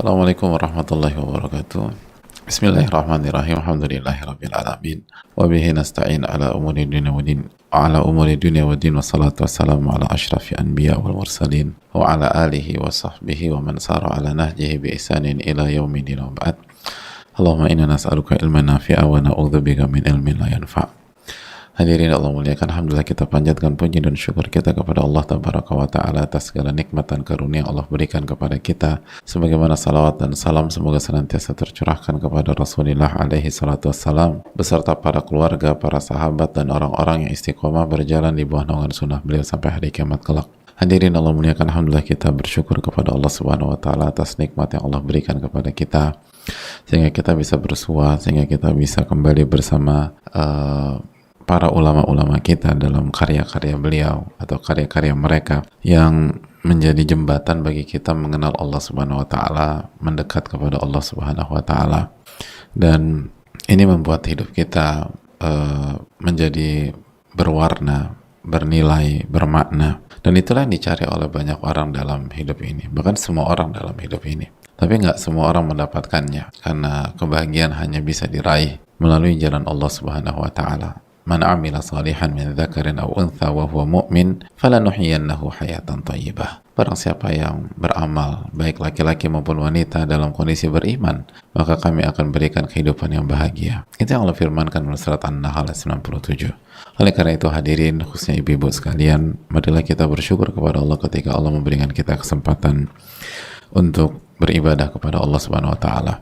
Assalamualaikum warahmatullahi wabarakatuh. Bismillahirrahmanirrahim. Alhamdulillahirabbil alamin. Wa bihi nasta'in ala umuri dunya waddin. Wassalatu wassalamu ala asyrafil anbiya wal mursalin wa ala alihi wa sahbihi wa man sara ala nahjihi bi ihsanin ila yaumiddin wa ba'd. Allahumma inna nas'aluka ilman nafi'a wa na'udzubika min ilmin la yanfa'. Hadirin Allah muliakan, alhamdulillah kita panjatkan puji dan syukur kita kepada Allah Tabaraka wa Ta'ala atas segala nikmat dan karunia Allah berikan kepada kita, sebagaimana salawat dan salam semoga senantiasa tercurahkan kepada Rasulullah alaihi salatu wassalam beserta para keluarga, para sahabat dan orang-orang yang istiqomah berjalan di bawah naungan sunnah beliau sampai hari kiamat kelak. Hadirin Allah muliakan, alhamdulillah kita bersyukur kepada Allah Subhanahu wa Ta'ala atas nikmat yang Allah berikan kepada kita sehingga kita bisa bersua, sehingga kita bisa kembali bersama para ulama-ulama kita dalam karya-karya beliau atau karya-karya mereka yang menjadi jembatan bagi kita mengenal Allah Subhanahu wa Ta'ala, mendekat kepada Allah Subhanahu wa Ta'ala, dan ini membuat hidup kita menjadi berwarna, bernilai, bermakna, dan itulah yang dicari oleh banyak orang dalam hidup ini, bahkan semua orang dalam hidup ini. Tapi nggak semua orang mendapatkannya, karena kebahagiaan hanya bisa diraih melalui jalan Allah Subhanahu wa Ta'ala. Man amila salihan min dzakarin aw untha wa huwa mu'min falanuhyiyannahu hayatan thayyibah. Barang siapa yang beramal baik laki-laki maupun wanita dalam kondisi beriman, maka kami akan berikan kehidupan yang bahagia. Itu yang Allah firmankan dalam surat An-Nahl ayat 97. Oleh karena itu hadirin, khususnya ibu-ibu sekalian, marilah kita bersyukur kepada Allah ketika Allah memberikan kita kesempatan untuk beribadah kepada Allah Subhanahu wa Ta'ala.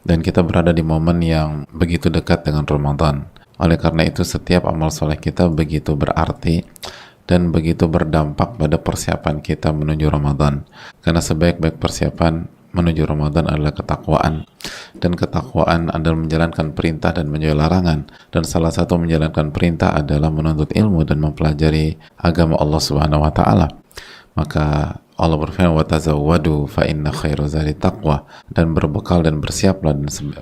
Dan kita berada di momen yang begitu dekat dengan Ramadan. Oleh karena itu setiap amal soleh kita begitu berarti dan begitu berdampak pada persiapan kita menuju Ramadan. Karena sebaik-baik persiapan menuju Ramadan adalah ketakwaan. Dan ketakwaan adalah menjalankan perintah dan menjauhi larangan. Dan salah satu menjalankan perintah adalah menuntut ilmu dan mempelajari agama Allah Subhanahu wa Ta'ala. Maka Allah berfirman, wa tazawwadu fa inna khairu zadi taqwa, dan berbekal dan bersiaplah,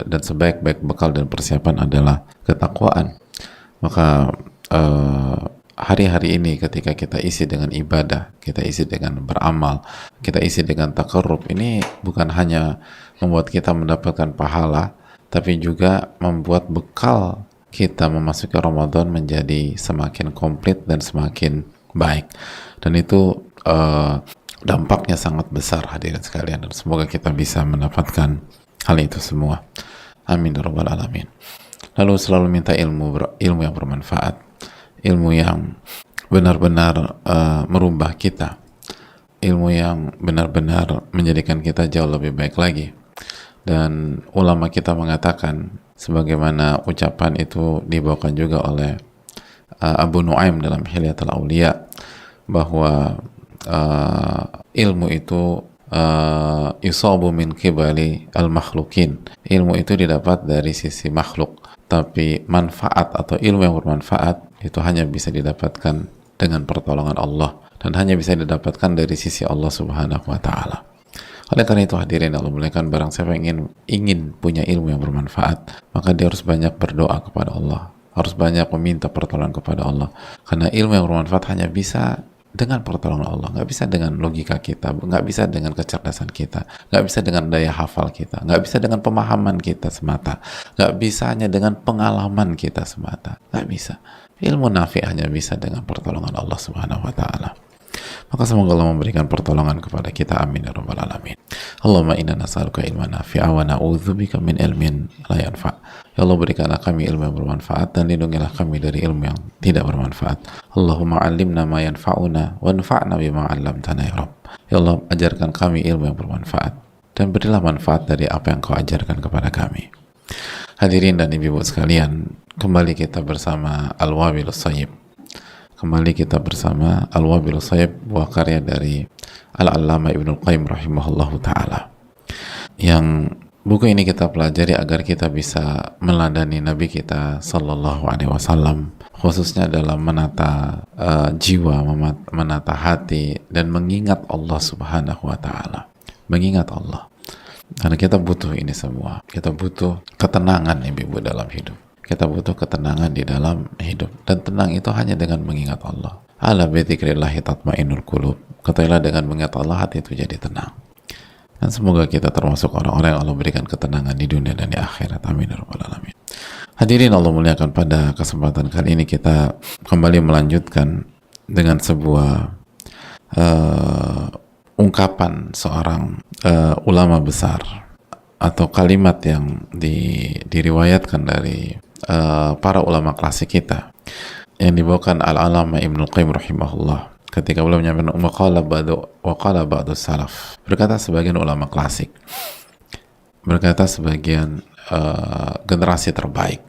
dan sebaik-baik bekal dan persiapan adalah ketakwaan. Maka hari-hari ini ketika kita isi dengan ibadah, kita isi dengan beramal, kita isi dengan takarrub, ini bukan hanya membuat kita mendapatkan pahala, tapi juga membuat bekal kita memasuki Ramadan menjadi semakin komplit dan semakin baik. Dan itu dampaknya sangat besar hadirin sekalian, dan semoga kita bisa mendapatkan hal itu semua. Amin ya rabbal alamin. Lalu selalu minta ilmu yang bermanfaat, ilmu yang benar-benar merubah kita, ilmu yang benar-benar menjadikan kita jauh lebih baik lagi. Dan ulama kita mengatakan, sebagaimana ucapan itu dibawakan juga oleh Abu Nuaim dalam Hilyatul Auliya, bahwa ilmu itu yusabu min qibali al-makhlukin. Ilmu itu didapat dari sisi makhluk, tapi manfaat atau ilmu yang bermanfaat itu hanya bisa didapatkan dengan pertolongan Allah, dan hanya bisa didapatkan dari sisi Allah Subhanahu wa Ta'ala. Oleh karena itu hadirin Allah muliakan, barang siapa yang ingin punya ilmu yang bermanfaat, maka dia harus banyak berdoa kepada Allah, harus banyak meminta pertolongan kepada Allah, karena ilmu yang bermanfaat hanya bisa dengan pertolongan Allah, nggak bisa dengan logika kita, nggak bisa dengan kecerdasan kita, nggak bisa dengan daya hafal kita, nggak bisa dengan pemahaman kita semata, nggak bisa hanya dengan pengalaman kita semata, nggak bisa. Ilmu nafi hanya bisa dengan pertolongan Allah Subhanahu wa Ta'ala. Maka semoga Allah memberikan pertolongan kepada kita, amin ya rabbal alamin. Allahumma inna nas'aluka ilman nafi'a wa na'udzubika min ilmin la yanfa'. Ya Allah, berikanlah kami ilmu yang bermanfaat dan lindungilah kami dari ilmu yang tidak bermanfaat. Allahumma 'allimna ma yanfa'una wanfa'na bima 'allamtana ya Rabb. Ya Allah, ajarkan kami ilmu yang bermanfaat dan berilah manfaat dari apa yang Kau ajarkan kepada kami. Hadirin dan ibu-ibu sekalian, kembali kita bersama Al-Wabilus Thayyib. Kembali kita bersama Al-Wabilus Thayyib, buah karya dari Al-Allamah Ibnul Qayyim rahimahullahu ta'ala, yang buku ini kita pelajari agar kita bisa meladani Nabi kita Sallallahu Alaihi Wasallam, khususnya dalam menata jiwa, menata hati, dan mengingat Allah Subhanahu Wa Ta'ala. Mengingat Allah, karena kita butuh ini semua. Kita butuh ketenangan ibu-ibu dalam hidup. Kita butuh ketenangan di dalam hidup, dan tenang itu hanya dengan mengingat Allah. Ala bi dzikrillahi tatmainnul qulub. Ketahuilah dengan mengingat Allah hati itu jadi tenang. Dan semoga kita termasuk orang-orang yang Allah berikan ketenangan di dunia dan di akhirat. Amin ya rabbal alamin. Hadirin Allah muliakan, pada kesempatan kali ini kita kembali melanjutkan dengan sebuah ungkapan seorang ulama besar, atau kalimat yang diriwayatkan dari para ulama klasik kita, yang dibawakan Al-Alama Ibnul Qayyim rahimahullah ketika beliau menyampaikan waqala ba'du salaf. Berkata sebagian ulama klasik, berkata sebagian generasi terbaik,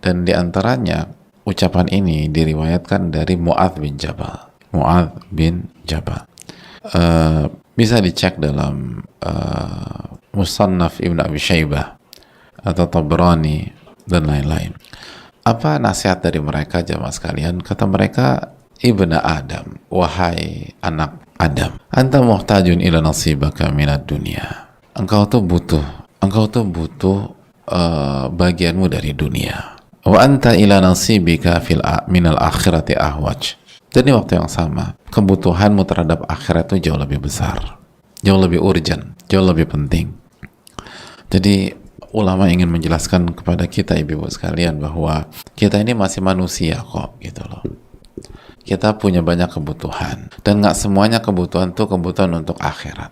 dan diantaranya ucapan ini diriwayatkan dari Mu'adz bin Jabal. Bisa dicek dalam Musannaf Ibn Abi Syaibah atau Tabrani dan lain-lain. Apa nasihat dari mereka jamaah sekalian? Kata mereka, Ibna Adam, wahai anak Adam, anta muhtajun ila nasibaka minad dunia. Engkau tuh butuh bagianmu dari dunia. Wa anta ila nasibika minal akhirati ahwaj. Jadi waktu yang sama, kebutuhanmu terhadap akhirat itu jauh lebih besar, jauh lebih urgent, jauh lebih penting. Jadi ulama ingin menjelaskan kepada kita ibu-ibu sekalian bahwa kita ini masih manusia kok, gitu loh. Kita punya banyak kebutuhan, dan nggak semuanya kebutuhan itu kebutuhan untuk akhirat.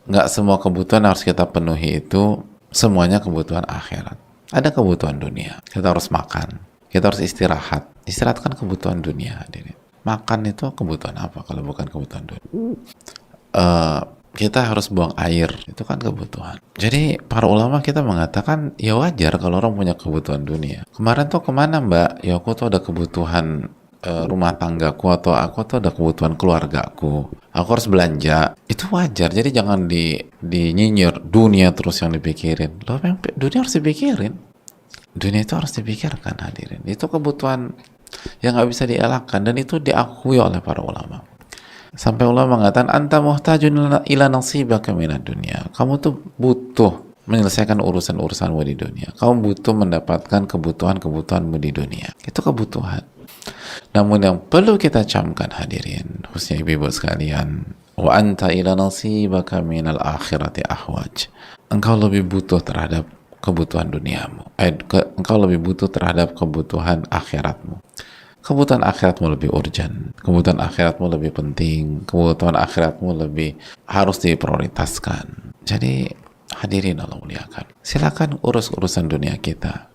Nggak semua kebutuhan harus kita penuhi itu semuanya kebutuhan akhirat. Ada kebutuhan dunia, kita harus makan, kita harus istirahat. Istirahat kan kebutuhan dunia, hadirin. Makan itu kebutuhan apa kalau bukan kebutuhan dunia? Kita harus buang air, itu kan kebutuhan. Jadi para ulama kita mengatakan ya wajar kalau orang punya kebutuhan dunia. Kemarin tuh kemana mbak? Ya aku tuh ada kebutuhan rumah tanggaku, atau aku tuh ada kebutuhan keluargaku. Aku harus belanja. Itu wajar. Jadi jangan dinyinyir dunia terus yang dipikirin. Loh, dunia harus dipikirin. Dunia itu harus dipikirkan, hadirin. Itu kebutuhan yang nggak bisa dielakkan, dan itu diakui oleh para ulama. Sampai ulama mengatakan, anta muhtajun ila nasibaka minad dunia. Kamu tuh butuh menyelesaikan urusan-urusanmu di dunia. Kamu butuh mendapatkan kebutuhan-kebutuhanmu di dunia. Itu kebutuhan. Namun yang perlu kita camkan, hadirin, khususnya ibu-ibu sekalian, wa anta ila nasibaka minal akhirati ahwaj. Engkau lebih butuh terhadap kebutuhan duniamu. Engkau lebih butuh terhadap kebutuhan akhiratmu. Kebutuhan akhiratmu lebih urgent, kebutuhan akhiratmu lebih penting, kebutuhan akhiratmu lebih harus diprioritaskan. Jadi hadirin Allah muliakan, silakan urus urusan dunia kita,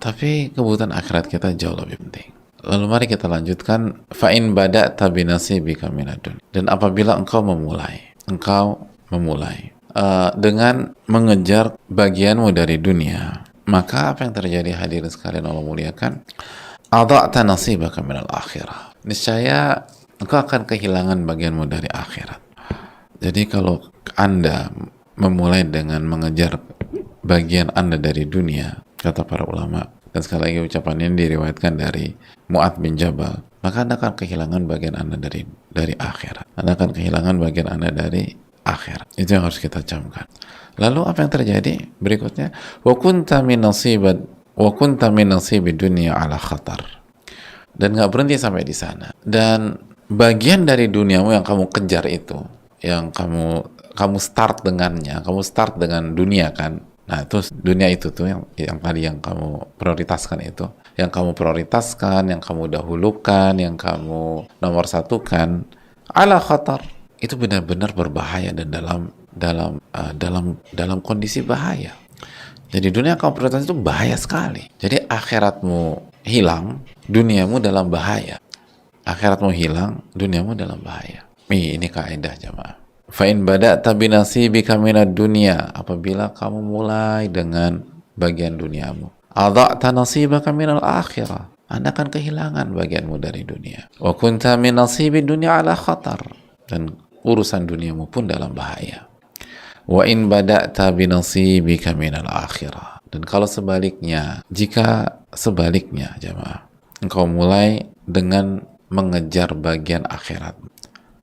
tapi kebutuhan akhirat kita jauh lebih penting. Lalu mari kita lanjutkan, fa'in bada'ta binasibika minad dunya. Dan apabila engkau memulai dengan mengejar bagianmu dari dunia, maka apa yang terjadi, hadirin sekalian Allah muliakan? Adha'ta nasibaka minal akhirah. Niscaya engkau akan kehilangan bagianmu dari akhirat. Jadi kalau Anda memulai dengan mengejar bagian Anda dari dunia, kata para ulama, dan sekali lagi ucapan ini diriwayatkan dari Mu'adz bin Jabal, maka Anda akan kehilangan bagian Anda dari akhirat. Anda akan kehilangan bagian Anda dari akhirat. Itu yang harus kita camkan. Lalu apa yang terjadi berikutnya? Wa kunta min nasibi dunya ala khatar. Dan nggak berhenti sampai di sana. Dan bagian dari duniamu yang kamu kejar itu, yang kamu start dengannya, kamu start dengan dunia kan. Nah, terus dunia itu tuh yang tadi yang kamu prioritaskan itu, yang kamu prioritaskan, yang kamu dahulukan, yang kamu nomor satukan, ala khatar, itu benar-benar berbahaya dan dalam kondisi bahaya. Jadi dunia kamu prioritas itu bahaya sekali. Jadi akhiratmu hilang, duniamu dalam bahaya. Akhiratmu hilang, duniamu dalam bahaya. Ini kaidah jamaah. Fa'in bada'ta binasibika minad dunya. Apabila kamu mulai dengan bagian duniamu, adha'ta nasibaka minal akhirah. Anda akan kehilangan bagianmu dari dunia. Wa kunta min nasibi dunya ala khatar. Dan urusan duniamu pun dalam bahaya. Wa in bada'ta binasibika minal akhirah. Dan kalau sebaliknya, jika sebaliknya jamaah, engkau mulai dengan mengejar bagian akhirat,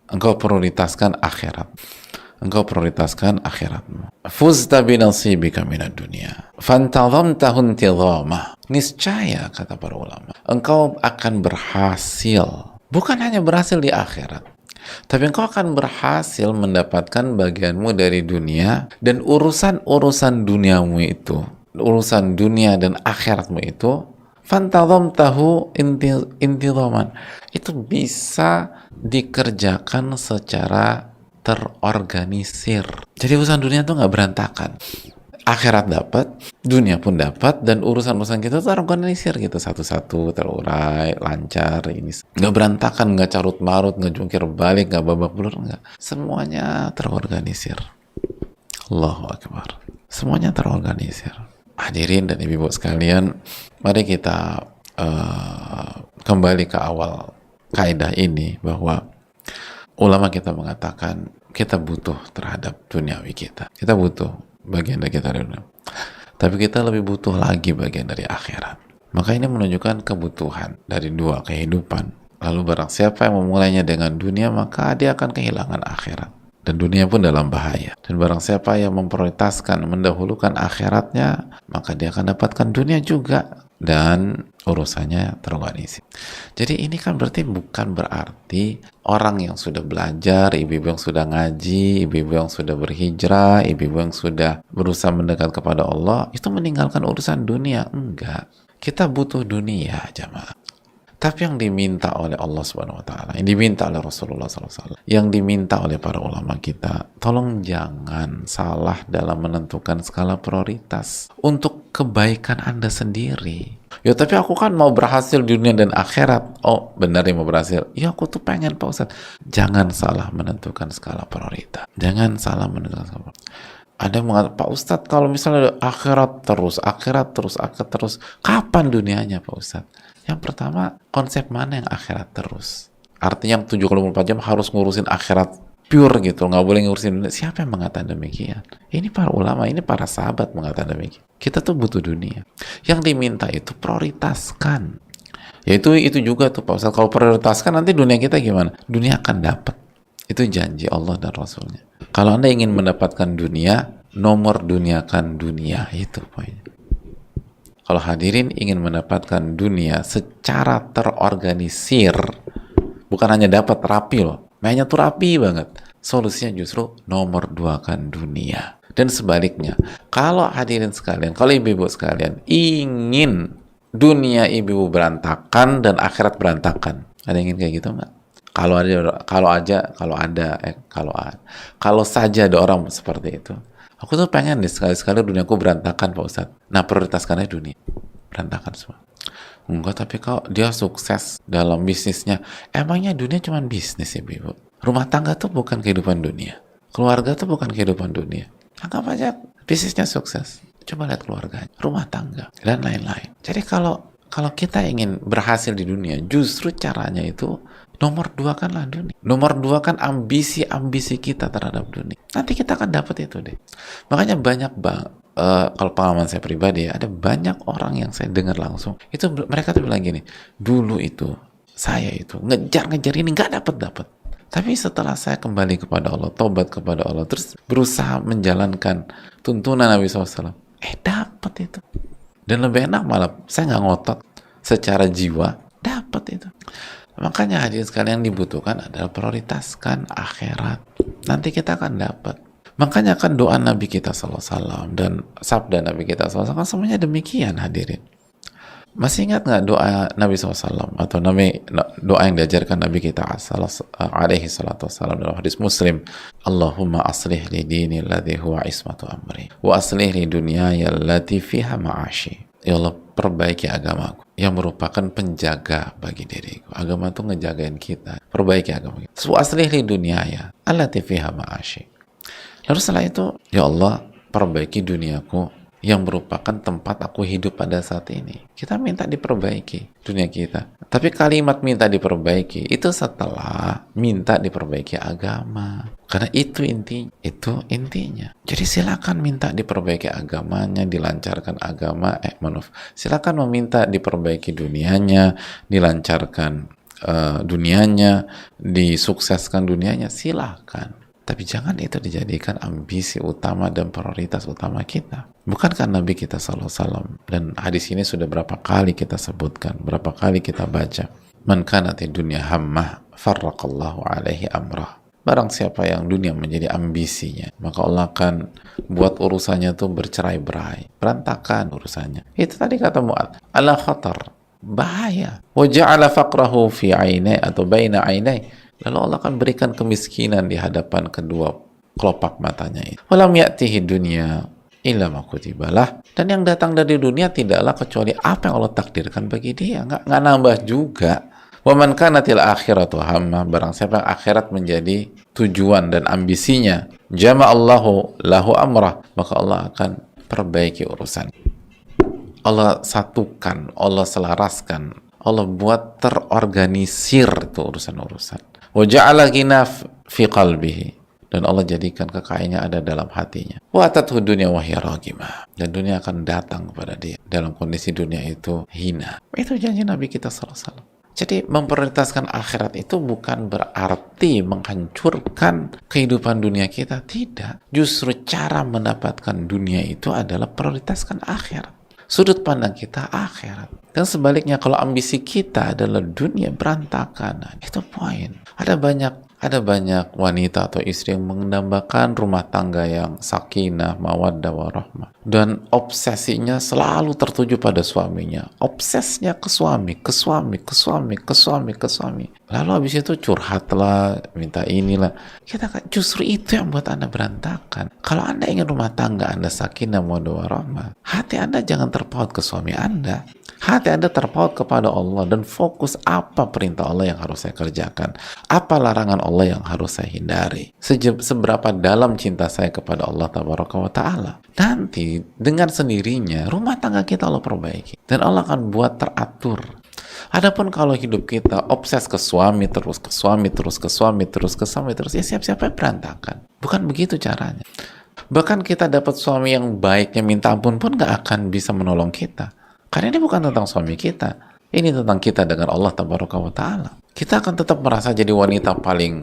engkau prioritaskan akhirat, engkau prioritaskan akhiratmu, fuzta binasibika minad dunya fantazamtahu intizamah. Niscaya, kata para ulama, engkau akan berhasil, bukan hanya berhasil di akhirat, Tapi engkau akan berhasil mendapatkan bagianmu dari dunia, dan urusan-urusan duniamu itu, urusan dunia dan akhiratmu itu, fantadhamtahu intizaman, itu bisa dikerjakan secara terorganisir. Jadi urusan dunia itu nggak berantakan. Akhirat dapat, dunia pun dapat, dan urusan-urusan kita terorganisir gitu, satu-satu terurai, lancar, ini nggak berantakan, nggak carut marut, nggak jungkir balik, nggak babak belur, nggak. Semuanya terorganisir. Allahu Akbar. Semuanya terorganisir. Hadirin dan ibu-ibu sekalian, mari kita kembali ke awal kaidah ini, bahwa ulama kita mengatakan kita butuh terhadap duniawi kita. Kita butuh bagian dari kita dari dunia. Tapi kita lebih butuh lagi bagian dari akhirat. Maka ini menunjukkan kebutuhan dari dua kehidupan. Lalu barang siapa yang memulainya dengan dunia, maka dia akan kehilangan akhirat. Dan dunia pun dalam bahaya. Dan barang siapa yang memprioritaskan, mendahulukan akhiratnya, maka dia akan dapatkan dunia juga. Dan urusannya terorganisir. Jadi ini kan bukan berarti orang yang sudah belajar, ibu-ibu yang sudah ngaji, ibu-ibu yang sudah berhijrah, ibu-ibu yang sudah berusaha mendekat kepada Allah, itu meninggalkan urusan dunia. Enggak. Kita butuh dunia, jamaah. Tapi yang diminta oleh Allah Subhanahu wa Ta'ala, yang diminta oleh Rasulullah SAW, yang diminta oleh para ulama kita, tolong jangan salah dalam menentukan skala prioritas untuk kebaikan Anda sendiri. Ya tapi aku kan mau berhasil di dunia dan akhirat. Oh benar ya mau berhasil? Ya aku tuh pengen Pak Ustadz. Jangan salah menentukan skala prioritas. Jangan salah menentukan skala prioritas. Ada yang mengatakan, Pak Ustadz kalau misalnya akhirat terus, kapan dunianya Pak Ustadz? Yang pertama, konsep mana yang akhirat terus? Artinya yang 74 jam harus ngurusin akhirat pure gitu, nggak boleh ngurusin dunia. Siapa yang mengatakan demikian? Ini para ulama, ini para sahabat mengatakan demikian. Kita tuh butuh dunia. Yang diminta itu prioritaskan. Yaitu itu juga tuh Pak Ustadz, kalau prioritaskan nanti dunia kita gimana? Dunia akan dapat. Itu janji Allah dan Rasulnya. Kalau Anda ingin mendapatkan dunia, nomor duniakan dunia, itu poinnya. Kalau hadirin ingin mendapatkan dunia secara terorganisir, bukan hanya dapat rapi loh, mainnya tuh rapi banget. Solusinya justru nomor duakan dunia. Dan sebaliknya, kalau hadirin sekalian, kalau ibu-ibu sekalian ingin dunia ibu-ibu berantakan dan akhirat berantakan, ada yang ingin kayak gitu nggak? Kalau saja ada orang seperti itu. Aku tuh pengen nih sekali-sekali duniaku berantakan Pak Ustadz. Nah prioritaskannya dunia. Berantakan semua. Enggak, tapi kalau dia sukses dalam bisnisnya, emangnya dunia cuma bisnis ya ibu? Rumah tangga tuh bukan kehidupan dunia. Keluarga tuh bukan kehidupan dunia. Anggap aja bisnisnya sukses. Coba lihat keluarganya, rumah tangga, dan lain-lain. Jadi kalau kita ingin berhasil di dunia, justru caranya itu nomor dua kanlah dunia. Nomor dua kan ambisi-ambisi kita terhadap dunia. Nanti kita akan dapat itu deh. Makanya banyak kalau pengalaman saya pribadi ya, ada banyak orang yang saya dengar langsung itu mereka tuh bilang gini, dulu itu saya itu ngejar ini nggak dapat. Tapi setelah saya kembali kepada Allah, tobat kepada Allah, terus berusaha menjalankan tuntunan Nabi SAW, dapat itu. Dan lebih enak malah, saya nggak ngotot secara jiwa, dapat itu. Makanya hadirin sekalian yang dibutuhkan adalah prioritaskan akhirat. Nanti kita akan dapat. Makanya kan doa Nabi kita SAW dan sabda Nabi kita SAW kan semuanya demikian hadirin. Masih ingat nggak doa Nabi SAW atau doa yang diajarkan Nabi kita alaihi salatu wassalam dalam hadis Muslim, Allahumma aslih li dini alladhi huwa ismatu amri wa aslih li dunyaya allati fiha ma'ashi. Ya Allah, perbaiki agamaku yang merupakan penjaga bagi diriku. Agama itu ngejagain kita. Perbaiki agama kita. Wa aslih li dunyaya allati fiha ma'ashi. Lalu setelah itu, ya Allah, perbaiki duniaku yang merupakan tempat aku hidup pada saat ini. Kita minta diperbaiki dunia kita. Tapi kalimat minta diperbaiki itu setelah minta diperbaiki agama. Karena itu intinya. Jadi silakan minta diperbaiki agamanya, dilancarkan agama, silakan meminta diperbaiki dunianya, dilancarkan dunianya, disukseskan dunianya, silakan. Tapi jangan itu dijadikan ambisi utama dan prioritas utama kita. Bukankah Nabi kita SAW, dan hadis ini sudah berapa kali kita sebutkan, berapa kali kita baca, Man kanati dunya hammah farraqallahu alaihi amrah. Barang siapa yang dunia menjadi ambisinya, maka Allah akan buat urusannya tuh bercerai-berai, berantakan urusannya. Itu tadi kata Mu'adz, ala khatar, bahaya. Wa ja'ala faqrahu fi 'ainai atau baina 'ainai. Lalu Allah akan berikan kemiskinan di hadapan kedua kelopak matanya itu. Walam ya'tihi dunya illa ma kutibalah. Dan yang datang dari dunia tidaklah kecuali apa yang Allah takdirkan bagi dia, nggak nambah juga. Wa man kanatil akhiratu hamma, barang siapa yang akhirat menjadi tujuan dan ambisinya, jama'allahu lahu amrah, maka Allah akan perbaiki urusan. Allah satukan, Allah selaraskan, Allah buat terorganisir itu urusan-urusan. Wa ja'ala ghina fi qalbihi, dan Allah jadikan kekayaannya ada dalam hatinya. Wa atathu dunya wa hiya raghimah, dan dunia akan datang kepada dia dalam kondisi dunia itu hina. Itu janji Nabi kita sallallahu alaihi wasallam. Jadi memprioritaskan akhirat itu bukan berarti menghancurkan kehidupan dunia kita, tidak. Justru cara mendapatkan dunia itu adalah prioritaskan akhirat. Sudut pandang kita akhirat. Dan sebaliknya kalau ambisi kita adalah dunia, berantakan. Nah, itu poin. Ada banyak wanita atau istri yang mendambakan rumah tangga yang sakinah, mawaddah, warahmah, dan obsesinya selalu tertuju pada suaminya. Obsesnya ke suami. Lalu habis itu curhatlah, minta inilah. Justru itu yang buat Anda berantakan. Kalau Anda ingin rumah tangga Anda sakinah, mawaddah, warahmah, hati Anda jangan terpaut ke suami Anda. Hati Anda terpaut kepada Allah dan fokus apa perintah Allah yang harus saya kerjakan, apa larangan Allah yang harus saya hindari. Seberapa dalam cinta saya kepada Allah Tabaraka wa Ta'ala. Nanti dengan sendirinya rumah tangga kita Allah perbaiki dan Allah akan buat teratur. Adapun kalau hidup kita obses ke suami terus, ya siap-siap berantakan. Bukan begitu caranya. Bahkan kita dapat suami yang baiknya minta ampun pun gak akan bisa menolong kita. Karena ini bukan tentang suami kita, ini tentang kita dengan Allah Tabaraka wa Ta'ala. Kita akan tetap merasa jadi wanita paling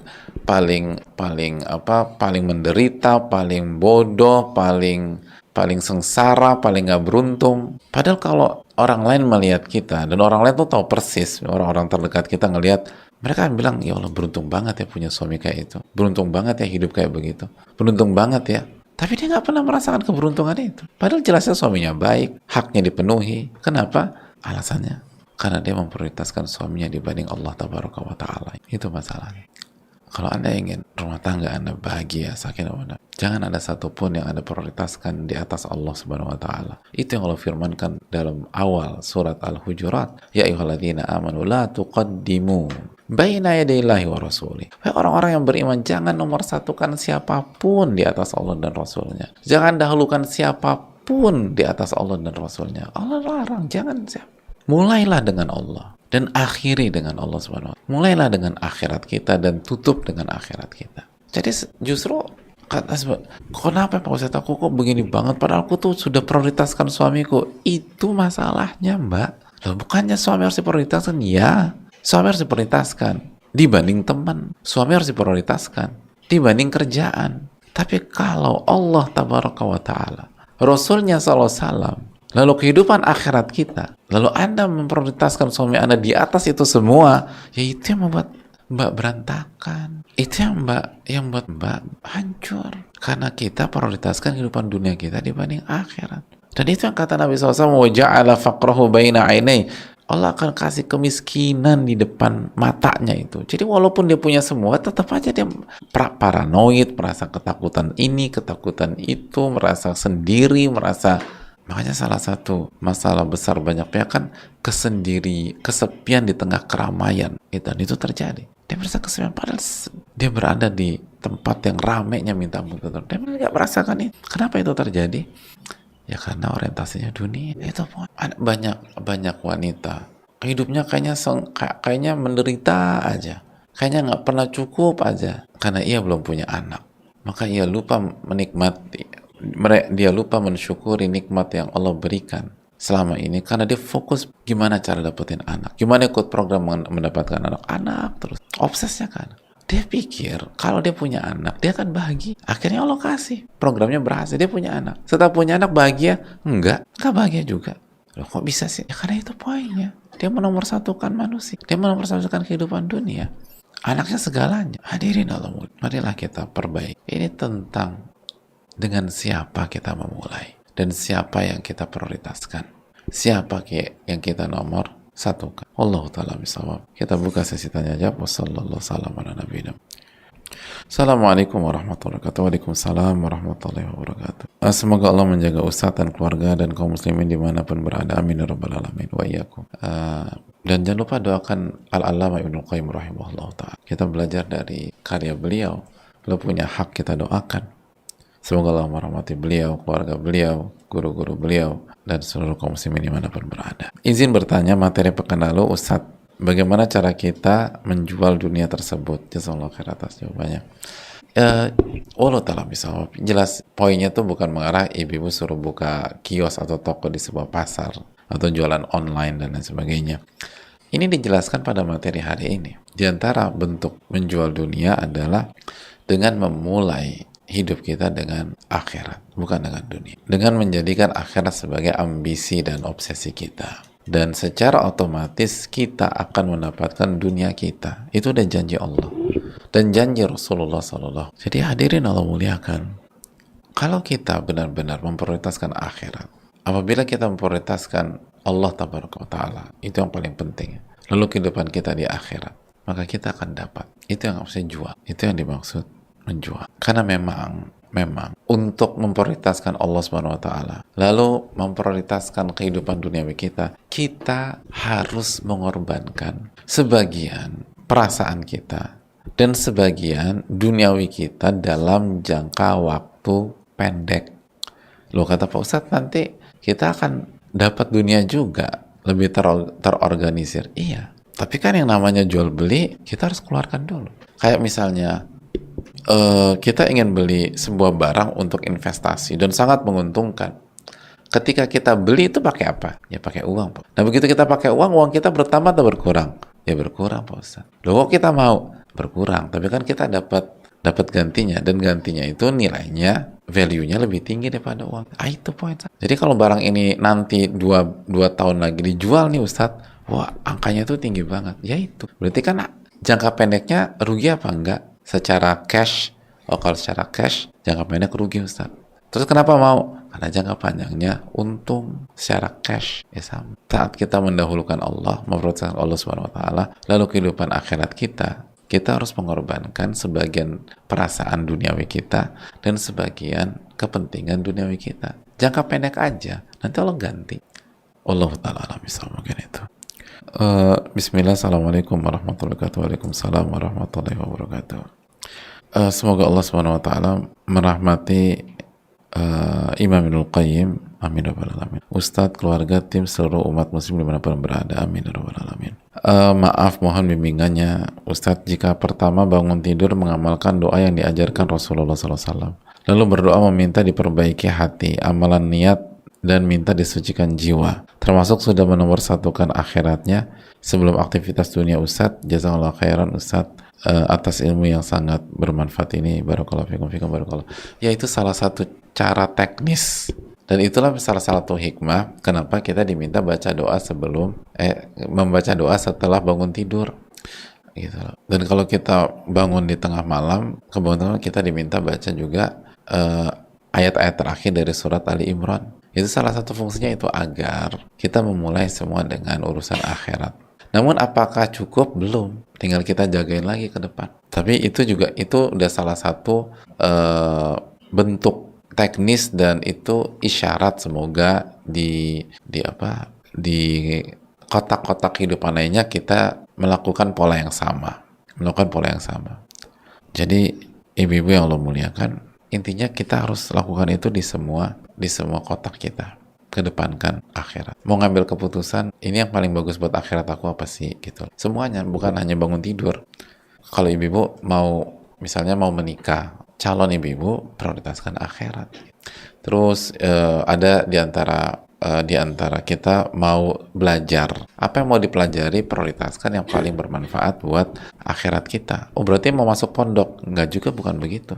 menderita, paling bodoh, paling sengsara, paling gak beruntung. Padahal kalau orang lain melihat kita, dan orang lain tuh tahu persis, orang-orang terdekat kita ngelihat, mereka akan bilang, ya Allah beruntung banget ya punya suami kayak itu, beruntung banget ya hidup kayak begitu, beruntung banget ya. Tapi dia nggak pernah merasakan keberuntungan itu. Padahal jelasnya suaminya baik, haknya dipenuhi. Kenapa? Alasannya karena dia memprioritaskan suaminya dibanding Allah Tabaraka wa Ta'ala. Itu masalahnya. Kalau Anda ingin rumah tangga Anda bahagia, sakinah, jangan ada satupun yang Anda prioritaskan di atas Allah Subhanahu wa Ta'ala. Itu yang Allah firmankan dalam awal surat Al-Hujurat. Ya ayyuhalladzina amanu la tuqaddimu baina yadayillahi wa rasulih. Orang-orang yang beriman, jangan nomor satukan siapapun di atas Allah dan Rasulnya. Jangan dahulukan siapapun di atas Allah dan Rasulnya. Allah larang, jangan mulailah dengan Allah dan akhiri dengan Allah Subhanahu wa Ta'ala. Mulailah dengan akhirat kita dan tutup dengan akhirat kita. Jadi justru kenapa Pak Ustaz aku kok begini banget, padahal aku tuh sudah prioritaskan suamiku. Itu masalahnya, Mbak. Loh, bukannya suami harus diprioritaskan? Ya, suami harus diprioritaskan dibanding teman. Suami harus diprioritaskan dibanding kerjaan. Tapi kalau Allah Tabaraka wa Ta'ala, Rasulnya SAW, lalu kehidupan akhirat kita, lalu Anda memprioritaskan suami Anda di atas itu semua, ya itu yang membuat Mbak berantakan. Itu yang membuat Mbak hancur. Karena kita prioritaskan kehidupan dunia kita dibanding akhirat. Dan itu yang kata Nabi SAW, wa ja'ala faqrahu baina 'ainai. Allah akan kasih kemiskinan di depan matanya itu. Jadi walaupun dia punya semua, tetap aja dia paranoid, merasa ketakutan ini, ketakutan itu, merasa sendiri, makanya salah satu masalah besar banyak pihak kan kesepian di tengah keramaian. Dan itu terjadi. Dia merasa kesepian padahal dia berada di tempat yang ramainya minta ampun. Dia nggak merasakan itu. Kenapa itu terjadi? Ya karena orientasinya dunia. Itu banyak wanita hidupnya kayaknya menderita aja, kayaknya nggak pernah cukup aja karena ia belum punya anak. Maka ia lupa menikmati, dia lupa mensyukuri nikmat yang Allah berikan selama ini karena dia fokus gimana cara dapetin anak, gimana ikut program mendapatkan anak terus obsesnya kan. Dia pikir kalau dia punya anak, dia akan bahagia. Akhirnya Allah kasih. Programnya berhasil, dia punya anak. Setelah punya anak bahagia? Enggak bahagia juga. Loh, kok bisa sih? Ya karena itu poinnya. Dia menomorsatukan manusia, dia menomorsatukan kehidupan dunia, anaknya segalanya. Hadirin Allah, marilah kita perbaiki. Ini tentang dengan siapa kita memulai dan siapa yang kita prioritaskan, siapa yang kita nomor satukan. Allah taala bisawab. Kita buka sesi tanya jawab. Wassalamualaikum warahmatullahi wabarakatuh. Waalaikumsalam warahmatullahi wabarakatuh. Semoga Allah menjaga Ustadz dan keluarga dan kaum muslimin dimanapun berada. Amin ya rabbal alamin. Wa iyyakum. Dan jangan lupa doakan Al-Allamah Ibnul Qayyim rahimahullah ta'ala. Kita belajar dari karya beliau. Beliau punya hak kita doakan. Semoga Allah merahmati beliau, keluarga beliau, guru-guru beliau, dan seluruh kaum muslimin dimanapun berada. Izin bertanya, materi pekan lalu Ustadz, bagaimana cara kita menjual dunia tersebut? Jazakallahu khair atas jawabannya. Allah ta'ala bisa. Jelas poinnya tuh bukan mengarah ibu-ibu suruh buka kios atau toko di sebuah pasar atau jualan online dan lain sebagainya. Ini dijelaskan pada materi hari ini. Di antara bentuk menjual dunia adalah dengan memulai hidup kita dengan akhirat, bukan dengan dunia. Dengan menjadikan akhirat sebagai ambisi dan obsesi kita. Dan secara otomatis kita akan mendapatkan dunia kita. Itu udah janji Allah. Dan janji Rasulullah SAW. Jadi hadirin Allah muliakan. Kalau kita benar-benar memprioritaskan akhirat, apabila kita memprioritaskan Allah Ta'ala, itu yang paling penting. Lalu kehidupan kita di akhirat, maka kita akan dapat. Itu yang harusnya jual. Itu yang dimaksud menjual. Karena memang untuk memprioritaskan Allah Subhanahu wa taala, lalu memprioritaskan kehidupan duniawi kita harus mengorbankan sebagian perasaan kita dan sebagian duniawi kita dalam jangka waktu pendek. Loh, kata Pak Ustadz, nanti kita akan dapat dunia juga lebih terorganisir. Iya, tapi kan yang namanya jual beli kita harus keluarkan dulu. Kayak misalnya kita ingin beli sebuah barang untuk investasi dan sangat menguntungkan. Ketika kita beli itu pakai apa? Ya pakai uang, Pak. Nah, begitu kita pakai uang kita bertambah atau berkurang? Ya berkurang, Pak Ustaz. Loh, kok kita mau berkurang? Tapi kan kita dapat gantinya, dan gantinya itu nilainya, value-nya lebih tinggi daripada uang. Itu poin. Jadi kalau barang ini nanti 2 tahun lagi dijual nih Ustaz, wah angkanya itu tinggi banget. Ya itu. Berarti kan jangka pendeknya rugi apa enggak? Secara cash, kalau secara cash jangka pendek rugi Ustaz. Terus kenapa mau? Karena jangka panjangnya untung secara cash. Ya sama. Saat kita mendahulukan Allah, memprioritaskan Allah Subhanahu wa taala, lalu kehidupan akhirat kita harus mengorbankan sebagian perasaan duniawi kita dan sebagian kepentingan duniawi kita. Jangka pendek aja, nanti Allah ganti. Allah taala alam bisa mungkin itu. Bismillah, assalamualaikum warahmatullahi wabarakatuh. Waalaikumsalam warahmatullahi wabarakatuh. Semoga Allah Subhanahu wa taala merahmati Imam Ibnul Qayyim, amin ya rabbal alamin. Ustadz, keluarga, tim, seluruh umat muslim dimanapun berada, amin ya rabbal alamin. Maaf, mohon bimbingannya Ustadz, jika pertama bangun tidur mengamalkan doa yang diajarkan Rasulullah SAW, lalu berdoa meminta diperbaiki hati, amalan, niat, dan minta disucikan jiwa, termasuk sudah menomorsatukan akhiratnya sebelum aktivitas dunia. Ustadz, jazakallahu khairan Ustadz atas ilmu yang sangat bermanfaat ini. Barakallahu fikum barakallahu. Ya, itu salah satu cara teknis, dan itulah salah satu hikmah kenapa kita diminta baca doa sebelum membaca doa setelah bangun tidur gitu. Dan kalau kita bangun di tengah malam, kebangunan kita diminta baca juga ayat-ayat terakhir dari surat Ali Imran. Itu salah satu fungsinya, itu agar kita memulai semua dengan urusan akhirat. Namun apakah cukup? Belum. Tinggal kita jagain lagi ke depan. Tapi itu udah salah satu bentuk teknis, dan itu isyarat semoga di kotak-kotak kehidupan lainnya kita melakukan pola yang sama. Jadi ibu-ibu yang Allah muliakan, intinya kita harus lakukan itu di semua kotak kita. Kedepankan akhirat. Mau ngambil keputusan, ini yang paling bagus buat akhirat aku apa sih gitu. Semuanya, bukan hanya bangun tidur. Kalau ibu-ibu misalnya mau menikah, calon ibu-ibu prioritaskan akhirat. Terus ada di antara kita mau belajar, apa yang mau dipelajari, prioritaskan yang paling bermanfaat buat akhirat kita. Oh, berarti mau masuk pondok? Enggak juga, bukan begitu.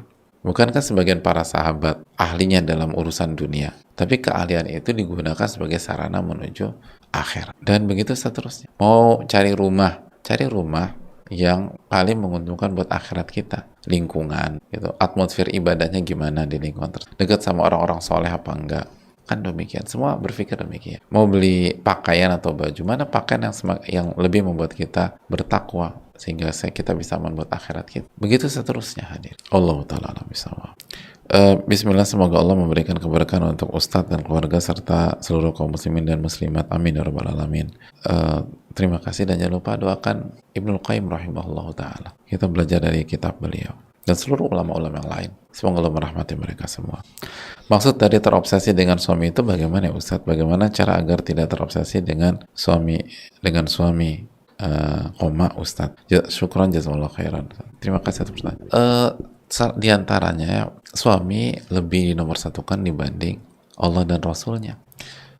Bukankah sebagian para sahabat ahlinya dalam urusan dunia, tapi keahlian itu digunakan sebagai sarana menuju akhir, dan begitu seterusnya. Mau cari rumah yang paling menguntungkan buat akhirat kita, lingkungan gitu, atmosfer ibadahnya gimana di lingkungan tersebut, dekat sama orang-orang soleh apa enggak, kan demikian. Semua berpikir demikian. Mau beli pakaian atau baju, mana pakaian yang lebih membuat kita bertakwa sehingga kita bisa membuat akhirat kita. Begitu seterusnya, hadir. Allah taala alam bisawab. Bismillah, semoga Allah memberikan keberkahan untuk Ustadz dan keluarga serta seluruh kaum muslimin dan muslimat. Amin ya rabbal alamin. Terima kasih, dan jangan lupa doakan Ibnul Qayyim rahimahullah ta'ala. Kita belajar dari kitab beliau dan seluruh ulama-ulama yang lain. Semoga Allah merahmati mereka semua. Maksud dari terobsesi dengan suami itu bagaimana ya Ustadz? Bagaimana cara agar tidak terobsesi dengan suami Ustadz? Syukran jazakallahu khairan. Terima kasih atas pertanyaan. Di antaranya suami lebih dinomorsatukan dibanding Allah dan Rasulnya.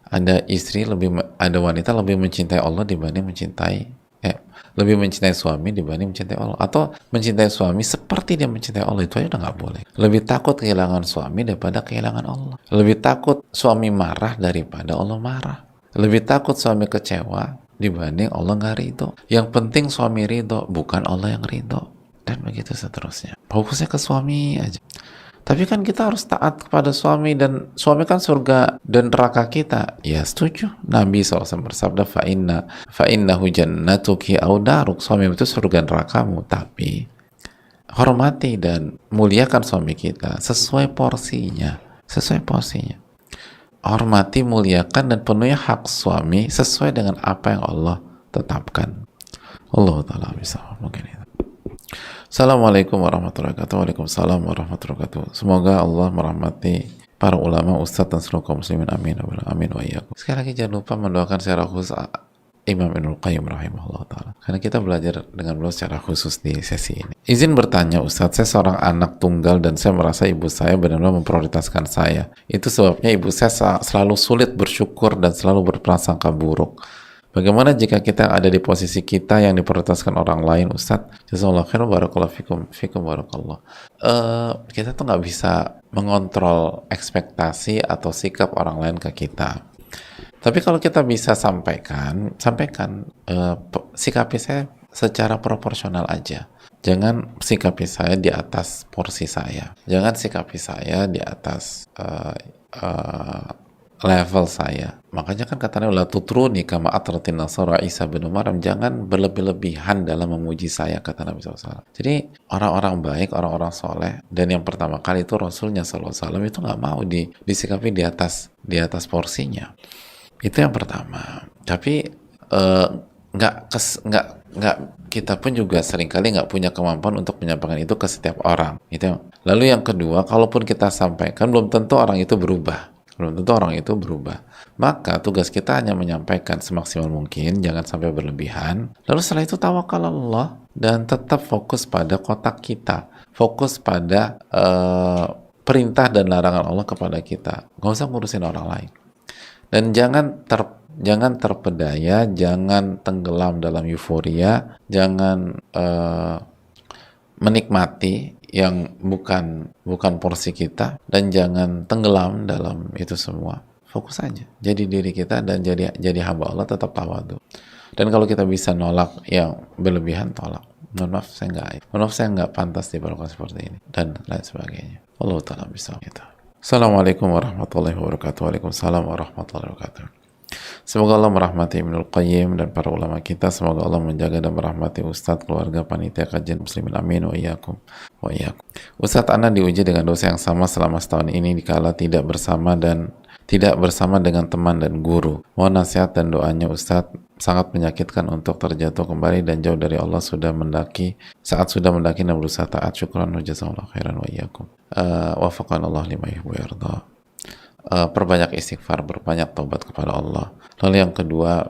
Ada wanita lebih mencintai Allah dibanding lebih mencintai suami dibanding mencintai Allah, atau mencintai suami seperti dia mencintai Allah. Itu aja udah nggak boleh. Lebih takut kehilangan suami daripada kehilangan Allah. Lebih takut suami marah daripada Allah marah. Lebih takut suami kecewa dibanding Allah nggak ridho. Yang penting suami ridho, bukan Allah yang ridho, dan begitu seterusnya. Fokusnya ke suami aja. Tapi kan kita harus taat kepada suami, dan suami kan surga dan neraka kita. Ya setuju. Nabi SAW bersabda, fa'innahu jannatuki au daruk. Suami itu surga nerakamu. Tapi hormati dan muliakan suami kita sesuai porsinya. Hormati, muliakan, dan penuhi hak suami sesuai dengan apa yang Allah tetapkan. Allah ta'ala bisa mungkin itu. Assalamualaikum warahmatullahi wabarakatuh. Waalaikumsalam warahmatullahi wabarakatuh. Semoga Allah merahmati para ulama, ustadz, dan seluruh kaum muslimin. Amin. Amin wa iyyakum. Sekali lagi jangan lupa mendoakan secara khusus Imam Ibnul Qayyim rahimahullah ta'ala, karena kita belajar dengan beliau secara khusus di sesi ini. Izin bertanya Ustadz, saya seorang anak tunggal dan saya merasa ibu saya benar-benar memprioritaskan saya. Itu sebabnya ibu saya selalu sulit bersyukur dan selalu berprasangka buruk. Bagaimana jika kita ada di posisi kita yang diprioritaskan orang lain, Ustadz? Jazakallahu khairan, barakallahu fikum barakallah. Kita tuh nggak bisa mengontrol ekspektasi atau sikap orang lain ke kita. Tapi kalau kita bisa sampaikan, sikapi saya secara proporsional aja. Jangan sikapi saya di atas porsi saya. Jangan sikapi saya di atas level saya. Makanya kan katanya la tutruni kama atratin nasara Isa bin Maryam, jangan berlebih-lebihan dalam memuji saya, kata Nabi SAW. Jadi orang-orang baik, orang-orang soleh, dan yang pertama kali itu Rasulnya SAW itu nggak mau disikapi di atas porsinya. Itu yang pertama. Tapi kita pun juga seringkali nggak punya kemampuan untuk menyampaikan itu ke setiap orang. Itu. Lalu yang kedua, kalaupun kita sampaikan, belum tentu orang itu berubah. Maka tugas kita hanya menyampaikan semaksimal mungkin, jangan sampai berlebihan. Lalu setelah itu tawakal Allah dan tetap fokus pada kotak kita, fokus pada perintah dan larangan Allah kepada kita. Nggak usah ngurusin orang lain. Dan jangan terpedaya, jangan tenggelam dalam euforia, jangan menikmati yang bukan porsi kita, dan jangan tenggelam dalam itu semua. Fokus aja, jadi diri kita dan jadi hamba Allah, tetap tawadhu. Dan kalau kita bisa nolak yang berlebihan, tolak. Mohon maaf saya nggak pantas diperlakukan seperti ini, dan lain sebagainya. Allah ta'ala bisa kita. Assalamualaikum warahmatullahi wabarakatuh. Waalaikumsalam warahmatullahi wabarakatuh. Semoga Allah merahmati Ibnul Qayyim dan para ulama kita. Semoga Allah menjaga dan merahmati Ustadz, keluarga, panitia kajian muslimin. Amin wa iyyakum. Ustadz, Anda diuji dengan dosa yang sama selama setahun ini dikala tidak bersama dengan teman dan guru. Mohon nasihat dan doanya Ustadz. Sangat menyakitkan untuk terjatuh kembali dan jauh dari Allah saat sudah mendaki dan berusaha taat. Syukran wa jazakallahu khairan wa iyyakum. Wafaqanallahu lima yuhibbu wa yarda. Perbanyak istighfar, berbanyak taubat kepada Allah. Lalu yang kedua,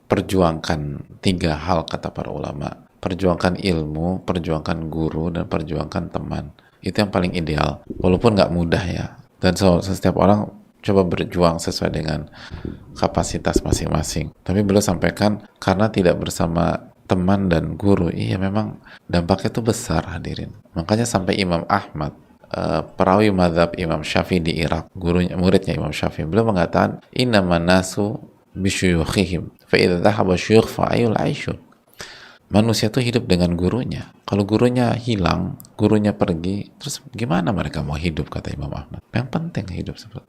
perjuangkan 3 hal kata para ulama. Perjuangkan ilmu, perjuangkan guru, dan perjuangkan teman. Itu yang paling ideal, walaupun nggak mudah ya. Dan setiap orang coba berjuang sesuai dengan kapasitas masing-masing. Tapi beliau sampaikan, karena tidak bersama teman dan guru, iya memang dampaknya itu besar hadirin. Makanya sampai Imam Ahmad, perawi madhab Imam Syafi'i di Irak, muridnya Imam Syafi'i, beliau mengatakan innaman nasu bisyuyukhihim fa idza dhahaba syuyukh fa ayul aisyu. Manusia itu hidup dengan gurunya. Kalau gurunya hilang, gurunya pergi, terus gimana mereka mau hidup, kata Imam Ahmad. Yang penting hidup seperti.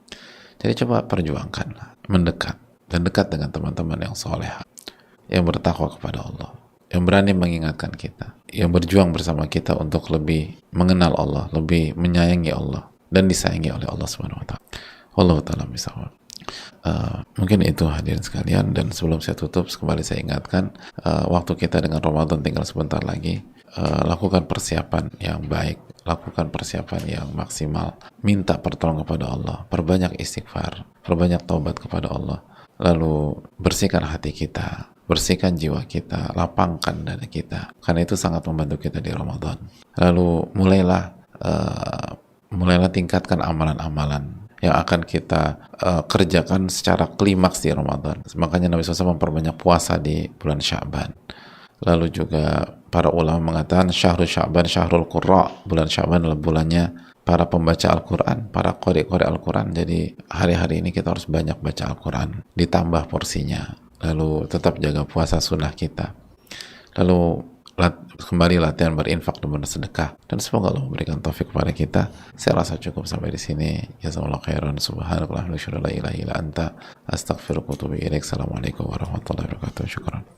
Jadi coba perjuangkanlah, mendekat dan dekat dengan teman-teman yang soleh, yang bertakwa kepada Allah, yang berani mengingatkan kita, yang berjuang bersama kita untuk lebih mengenal Allah, lebih menyayangi Allah, dan disayangi oleh Allah Subhanahu wa Ta'ala. Wallahu ta'ala misal. Mungkin itu hadirin sekalian, dan sebelum saya tutup kembali saya ingatkan, waktu kita dengan Ramadan tinggal sebentar lagi. Lakukan persiapan yang baik, lakukan persiapan yang maksimal, minta pertolongan kepada Allah, perbanyak istighfar, perbanyak taubat kepada Allah, lalu bersihkan hati kita, bersihkan jiwa kita, lapangkan dada kita, karena itu sangat membantu kita di Ramadan. Lalu mulailah tingkatkan amalan-amalan yang akan kita kerjakan secara klimaks di Ramadan. Makanya Nabi SAW memperbanyak puasa di bulan Sya'ban. Lalu juga para ulama mengatakan syahrul Sya'ban syahrul qurra, bulan Sya'ban adalah bulannya para pembaca Al-Quran, para qari-qari Al-Quran. Jadi hari-hari ini kita harus banyak baca Al-Quran, ditambah porsinya. Lalu tetap jaga puasa sunnah kita. Lalu kembali latihan berinfak dan bersedekah, dan semoga Allah memberikan taufik kepada kita. Saya rasa cukup sampai di sini. Jazakallahu khairan. Subhanakallahumma wa bihamdika, la ilaha illa anta, astaghfiruka wa atubu ilaik. Assalamualaikum warahmatullahi wabarakatuh. Syukran.